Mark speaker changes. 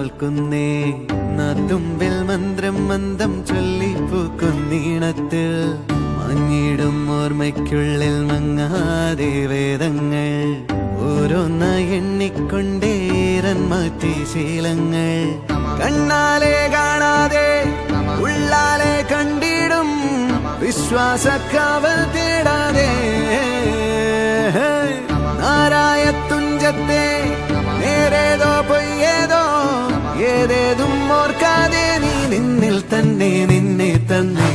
Speaker 1: നോൽക്കുന്നേ നാത്തുമ്പിൽ മന്ത്രം മന്ദം ചൊല്ലിപ്പൂക്കുന്നീണത്തിൽ മങ്ങിടും ഓർമ്മയ്ക്കുള്ളിൽ മങ്ങാതെ വേദങ്ങൾ ഓരോന്നായി എണ്ണിക്കൊണ്ടേരൻ മാറ്റി ശീലങ്ങൾ കണ്ണാലെ കാണാതെ ഉള്ളാലെ കണ്ടിടും വിശ്വാസക്കാവൽ തേടാതെ നാരായ തുഞ്ചത്തെ നേരേതോ പൊയ്യേതോ ഏതേതും ഓർക്കാതെ നീ നിന്നിൽ തന്നെ നിന്നെ തന്നെ